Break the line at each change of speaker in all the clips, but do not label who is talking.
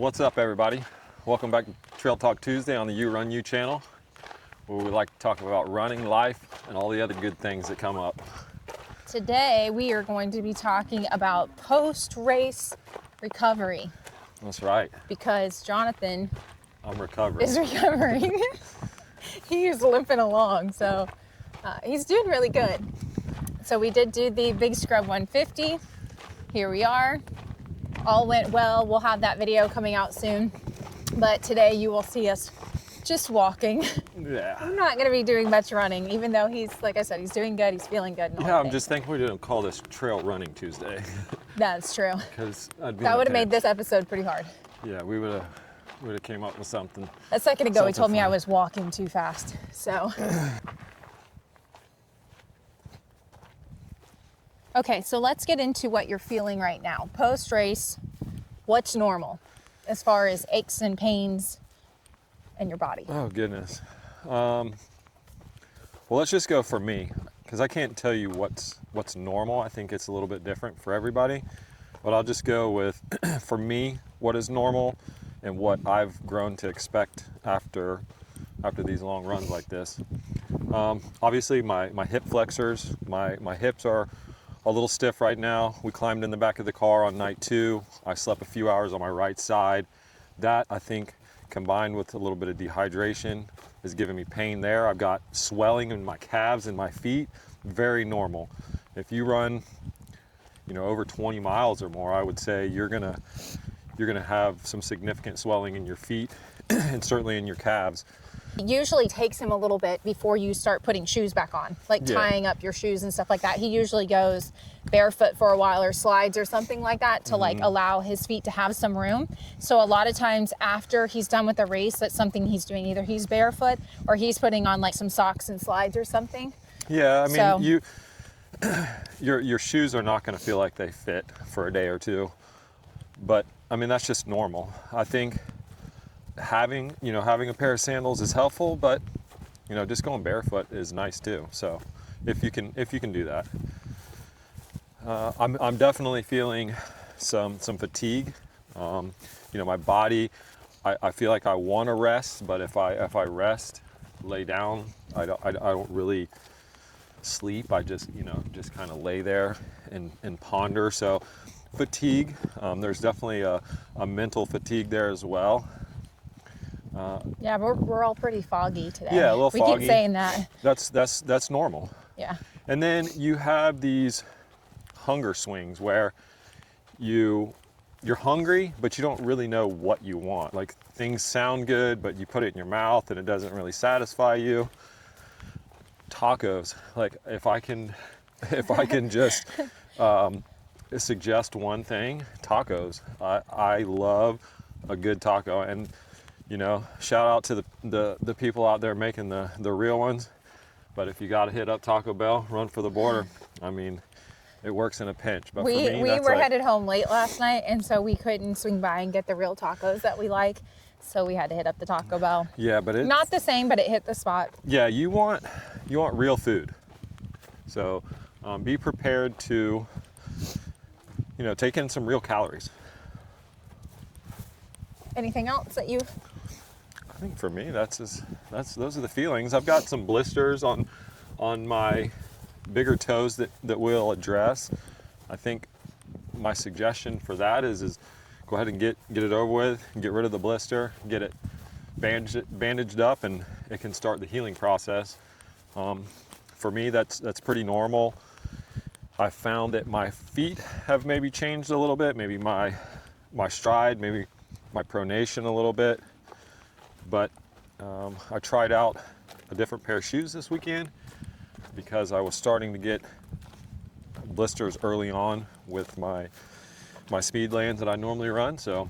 What's up, everybody? Welcome back to Trail Talk Tuesday on the You Run You channel, where we like to talk about running, life, and all the other good things that come up.
Today, we are going to be talking about post-race recovery.
That's right.
Because Jonathan
I'm recovering.
is recovering. He's limping along, so he's doing really good. So we did do the Big Scrub 150. Here we are. All went well. We'll have that video coming out soon. But today you will see us just walking.
Yeah.
I'm not going to be doing much running, even though he's, like I said, he's doing good. He's feeling good.
Yeah, I'm just thinking we're going to call this Trail Running Tuesday.
That's true.
Because
that would have made this episode pretty hard.
Yeah, we would have came up with something.
A second ago, he told me I was walking too fast. So. Okay, so let's get into what you're feeling right now. Post-race, what's normal as far as aches and pains in your body?
Oh, goodness. Well, let's just go for me, because I can't tell you what's normal. I think it's a little bit different for everybody. But I'll just go with, for me, what is normal and what I've grown to expect after these long runs like this. Obviously, my hip flexors, my hips are a little stiff right now. We climbed in the back of the car on night 2. I slept a few hours on my right side. That, I think, combined with a little bit of dehydration, is giving me pain there. I've got swelling in my calves and my feet. Very normal. If you run, over 20 miles or more, I would say you're gonna have some significant swelling in your feet and certainly in your calves.
It usually takes him a little bit before you start putting shoes back on, like tying up your shoes and stuff like that. He usually goes barefoot for a while or slides or something like that to like allow his feet to have some room. So a lot of times after he's done with the race, that's something he's doing. Either he's barefoot or he's putting on like some socks and slides or something.
Yeah, I mean, your shoes are not going to feel like they fit for a day or two. But I mean, that's just normal. I think having a pair of sandals is helpful, but just going barefoot is nice too. So if you can do that. I'm definitely feeling some fatigue. My body, I feel like I want to rest, but if I rest, lay down, I don't really sleep. I just kind of lay there and ponder. So fatigue, there's definitely a mental fatigue there as well.
Yeah, we're all pretty foggy today.
Yeah, a little foggy.
We keep saying that.
That's normal.
Yeah.
And then you have these hunger swings where you're hungry, but you don't really know what you want. Like, things sound good, but you put it in your mouth and it doesn't really satisfy you. Tacos, like if I can just suggest one thing, tacos. I love a good taco, and shout out to the people out there making the real ones. But if you got to hit up Taco Bell, run for the border. I mean, it works in a pinch. But
we
for me,
were headed home late last night, and so we couldn't swing by and get the real tacos that we like. So we had to hit up the Taco Bell.
Yeah, but it's
not the same, but it hit the spot.
Yeah, you want real food. So be prepared to take in some real calories.
Anything else that you?
I think for me, those are the feelings. I've got some blisters on my bigger toes that we'll address. I think my suggestion for that is go ahead and get it over with, and get rid of the blister, get it bandaged up, and it can start the healing process. For me, that's pretty normal. I found that my feet have maybe changed a little bit, maybe my stride, maybe my pronation a little bit. But I tried out a different pair of shoes this weekend because I was starting to get blisters early on with my Speedlands that I normally run. So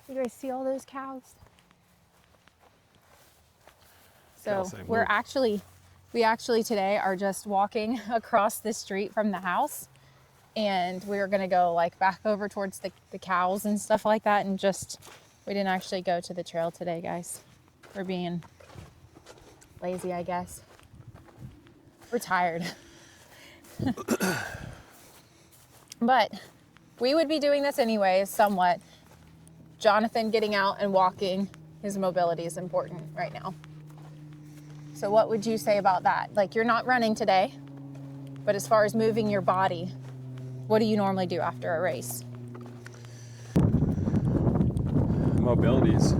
you guys see all those cows? So we actually today are just walking across the street from the house, and we were gonna go like back over towards the cows and stuff like that, and we didn't actually go to the trail today, guys. We're being lazy, I guess. We're tired. But we would be doing this anyways, somewhat. Jonathan getting out and walking, his mobility is important right now. So what would you say about that? Like, you're not running today, but as far as moving your body, what do you normally do after a race?
Mobility is,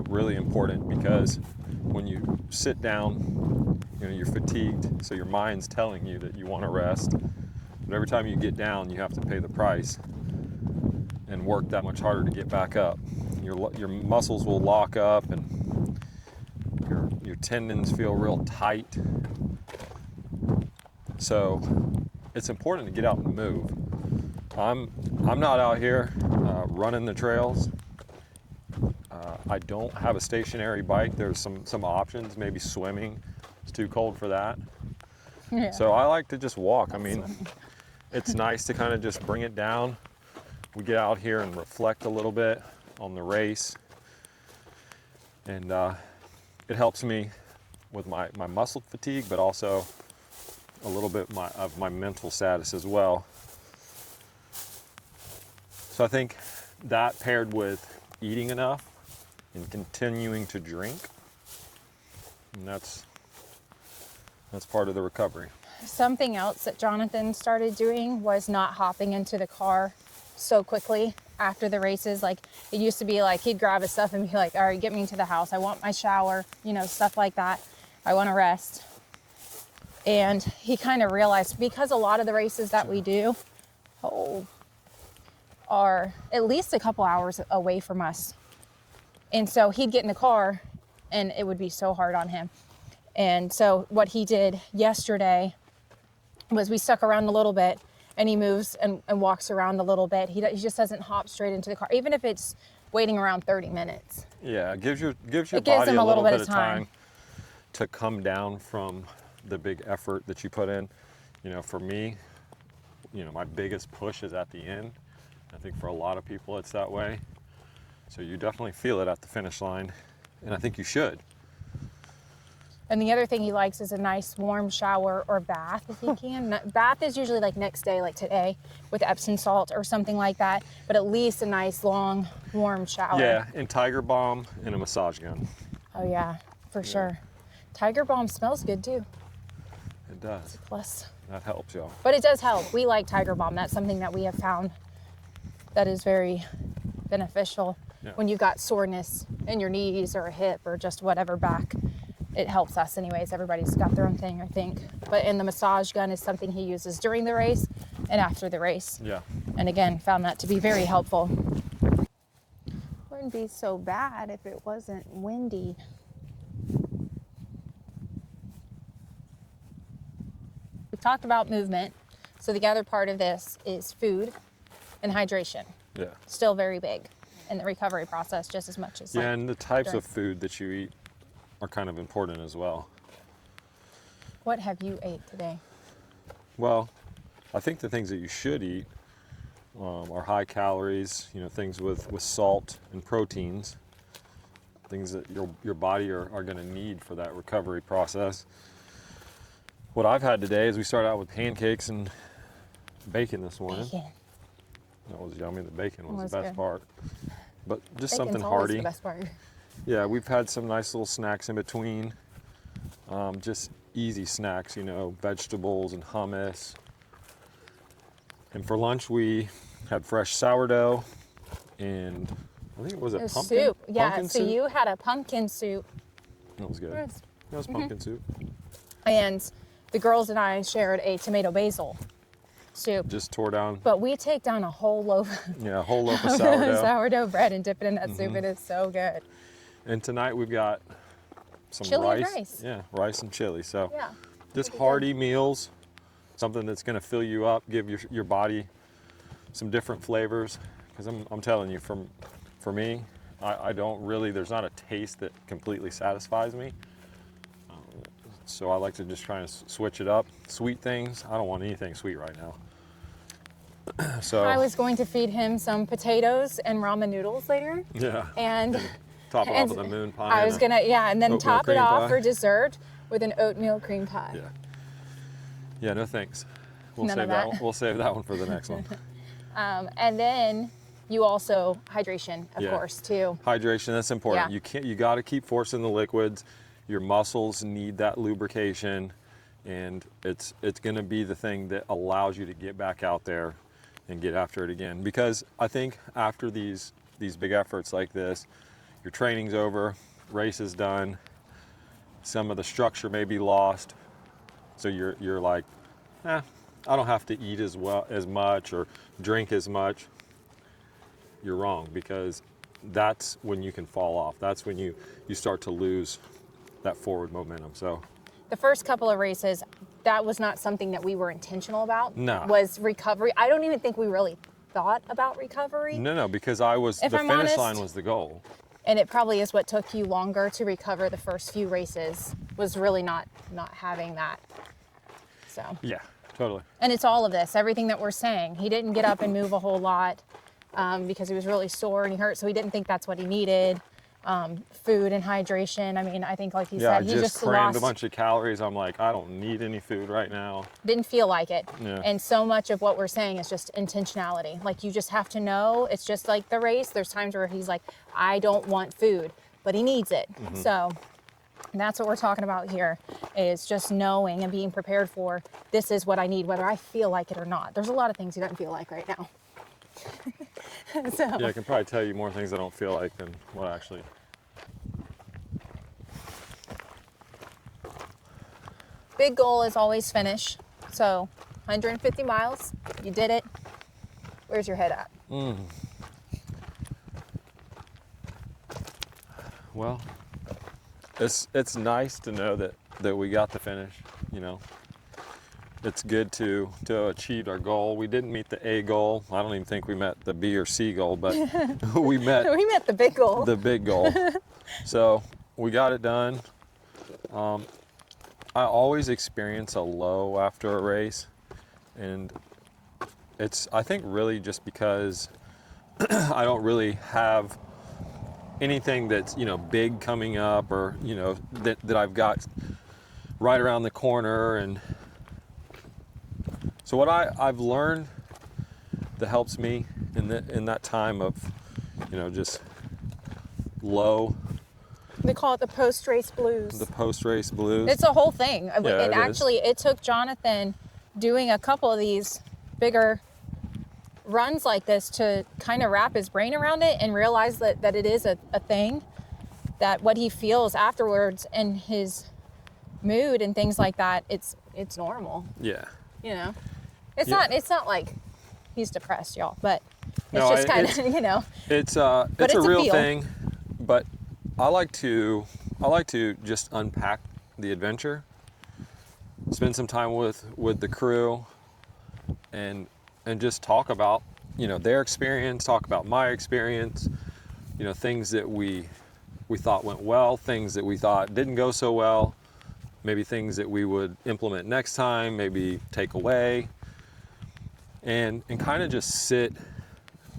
really important, because when you sit down, you're fatigued, so your mind's telling you that you want to rest. But every time you get down, you have to pay the price and work that much harder to get back up. Your muscles will lock up, and your tendons feel real tight. So it's important to get out and move. I'm not out here running the trails. I don't have a stationary bike. There's some options, maybe swimming. It's too cold for that.
Yeah.
So I like to just walk. I mean, it's nice to kind of just bring it down. We get out here and reflect a little bit on the race. And it helps me with my muscle fatigue, but also a little bit of my mental status as well. So I think that, paired with eating enough and continuing to drink, and that's part of the recovery.
Something else that Jonathan started doing was not hopping into the car so quickly after the races. Like, it used to be like he'd grab his stuff and be like, all right, get me to the house. I want my shower, stuff like that. I want to rest. And he kind of realized, because a lot of the races that we do are at least a couple hours away from us. And so he'd get in the car and it would be so hard on him. And so what he did yesterday was we stuck around a little bit, and he moves and walks around a little bit. He just doesn't hop straight into the car, even if it's waiting around 30 minutes.
Yeah, it gives your
gives
body
him
a little bit of time to come down from the big effort that you put in. For me, my biggest push is at the end. I think for a lot of people it's that way. So you definitely feel it at the finish line, and I think you should.
And the other thing he likes is a nice warm shower or bath if he can. Bath is usually like next day, like today, with Epsom salt or something like that. But at least a nice, long, warm shower.
Yeah, and Tiger Balm and a massage gun.
Oh yeah, for sure. Tiger Balm smells good too.
It does.
Plus.
That helps, y'all.
But it does help. We like Tiger Balm. That's something that we have found that is very beneficial when you've got soreness in your knees or a hip or just whatever back. It helps us anyways. Everybody's got their own thing, I think. But the massage gun is something he uses during the race and after the race.
Yeah.
And again, found that to be very helpful. Wouldn't be so bad if it wasn't windy. We talked about movement. So the other part of this is food and hydration.
Yeah.
Still very big in the recovery process, just as much as
And the types of food that you eat are kind of important as well.
What have you ate today?
Well, I think the things that you should eat are high calories, things with salt and proteins, things that your body are going to need for that recovery process. What I've had today is we started out with pancakes and bacon this morning.
Bacon.
That was yummy. The bacon was
Was
the best
good.
part. But just
Bacon's
something
always
hearty.
the best part.
Yeah, we've had some nice little snacks in between. Just easy snacks, vegetables and hummus. And for lunch, we had fresh sourdough and I think it was
It was
pumpkin
soup. Yeah,
pumpkin
so
soup?
you had a pumpkin soup.
That was good.
Yes.
That was pumpkin soup.
And the girls and I shared a tomato basil soup.
Just tore down,
But we take down a whole loaf
a whole loaf of
of
sourdough.
sourdough bread and dip it in that soup. It is so good.
And tonight we've got some
Chili and
rice.
rice.
Yeah, rice and chili. So
Yeah.
just
pretty
hearty meals, something that's going to fill you up, give your body some different flavors. Because I'm telling you, for me, I don't really, there's not a taste that completely satisfies me. So I like to just try and switch it up. Sweet things, I don't want anything sweet right now. So
I was going to feed him some potatoes and ramen noodles later.
yeah,
And
top it off with a moon pie.
I was
and a-
gonna, and then
oatmeal
top it
cream
off
pie.
for dessert with an oatmeal cream pie.
Yeah, no thanks. We'll
None
save
of
that
that.
one. We'll save that one for the next one.
And then you also hydration, of
Yeah.
course, too.
Hydration, that's important.
Yeah.
You got to keep forcing the liquids. Your muscles need that lubrication, and it's going to be the thing that allows you to get back out there and get after it again. Because I think after these big efforts like this, your training's over, race is done, some of the structure may be lost, so you're like, I don't have to eat as much or drink as much. You're wrong, because that's when you can fall off. That's when you start to lose that forward momentum. So
The first couple of races, that was not something that we were intentional about.
No.
Was recovery. I don't even think we really thought about recovery.
no, because the
If I'm
finish
honest,
line was the goal.
And it probably is what took you longer to recover the first few races, was really not having that. So,
Yeah, totally.
and it's all of this, everything that we're saying. He didn't get up and move a whole lot because he was really sore and he hurt, so he didn't think that's what he needed. Food and hydration. I mean, I think like he
Yeah, I
said, he
just
just
crammed
lost,
a bunch of calories. I'm like, I don't need any food right now.
didn't feel like it.
Yeah.
And so much of what we're saying is just intentionality. Like, you just have to know, it's just like the race. There's times where he's like, I don't want food, but he needs it.
Mm-hmm.
So that's what we're talking about here, is just knowing and being prepared for, this is what I need, whether I feel like it or not. There's a lot of things he doesn't feel like right now. So
Yeah, I can probably tell you more things I don't feel like than what I actually.
big goal is always finish. So 150 miles, you did it. Where's your head at?
Well, it's nice to know that we got the finish. You know, it's good to achieve our goal. We didn't meet the A goal. I don't even think we met the B or C goal, but we met
We met the big goal.
the big goal. So we got it done. I always experience a low after a race, and it's, I think, really just because I don't really have anything that's, big coming up, or, that I've got right around the corner. And so what I've learned that helps me in that time of, just low,
They call it the post-race blues.
the post-race blues.
It's a whole thing.
Yeah,
it
it is.
actually, it took Jonathan doing a couple of these bigger runs like this to kind of wrap his brain around it and realize that it is a thing, that what he feels afterwards and his mood and things like that, it's normal.
Yeah.
It's
Yeah.
not like he's depressed, y'all, but it's
No,
just kind
it's-
of,
It's
it's
a
a
real
feel.
thing, but I like to just unpack the adventure, spend some time with the crew, and just talk about their experience, talk about my experience, things that we thought went well, things that we thought didn't go so well, maybe things that we would implement next time, maybe take away, and kind of just sit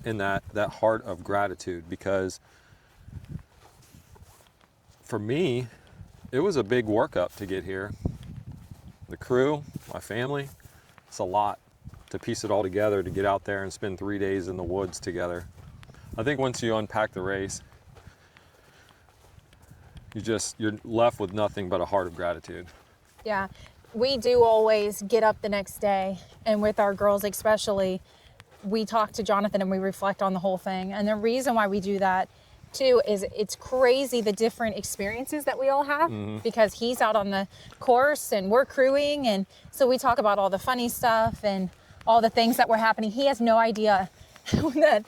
in that heart of gratitude. Because for me, it was a big workup to get here. The crew, my family, it's a lot to piece it all together, to get out there and spend 3 days in the woods together. I think once you unpack the race, you're left with nothing but a heart of gratitude.
Yeah, we do always get up the next day, and with our girls especially, we talk to Jonathan and we reflect on the whole thing. And the reason why we do that too is it's crazy the different experiences that we all have, because he's out on the course and we're crewing, and so we talk about all the funny stuff and all the things that were happening. He has no idea that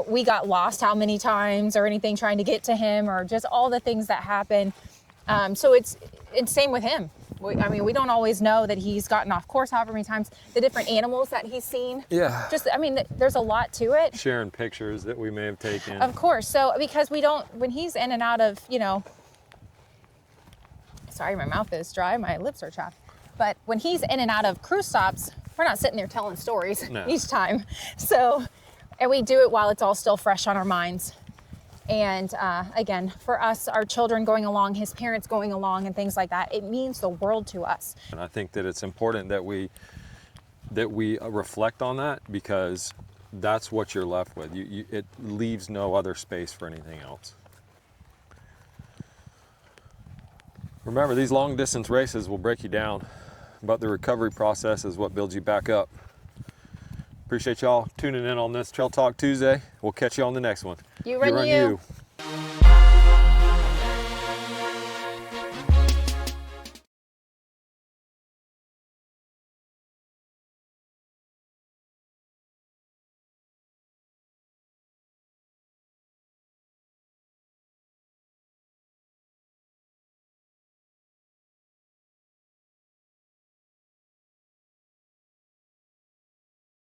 we got lost how many times or anything trying to get to him, or just all the things that happen. So it's same with him. We don't always know that he's gotten off course however many times, the different animals that he's seen.
Yeah.
There's a lot to it.
Sharing pictures that we may have taken.
Of course. So, because when he's in and out of, sorry, my mouth is dry, my lips are chapped. But when he's in and out of crew stops, we're not sitting there telling stories
No.
each time. So, and we do it while it's all still fresh on our minds. And again, for us, our children going along, his parents going along, and things like that, it means the world to us.
And I think that it's important that we reflect on that, because that's what you're left with. It leaves no other space for anything else. Remember, these long distance races will break you down, but the recovery process is what builds you back up. Appreciate y'all tuning in on this Trail Talk Tuesday. We'll catch you on the next one.
You run you.
you.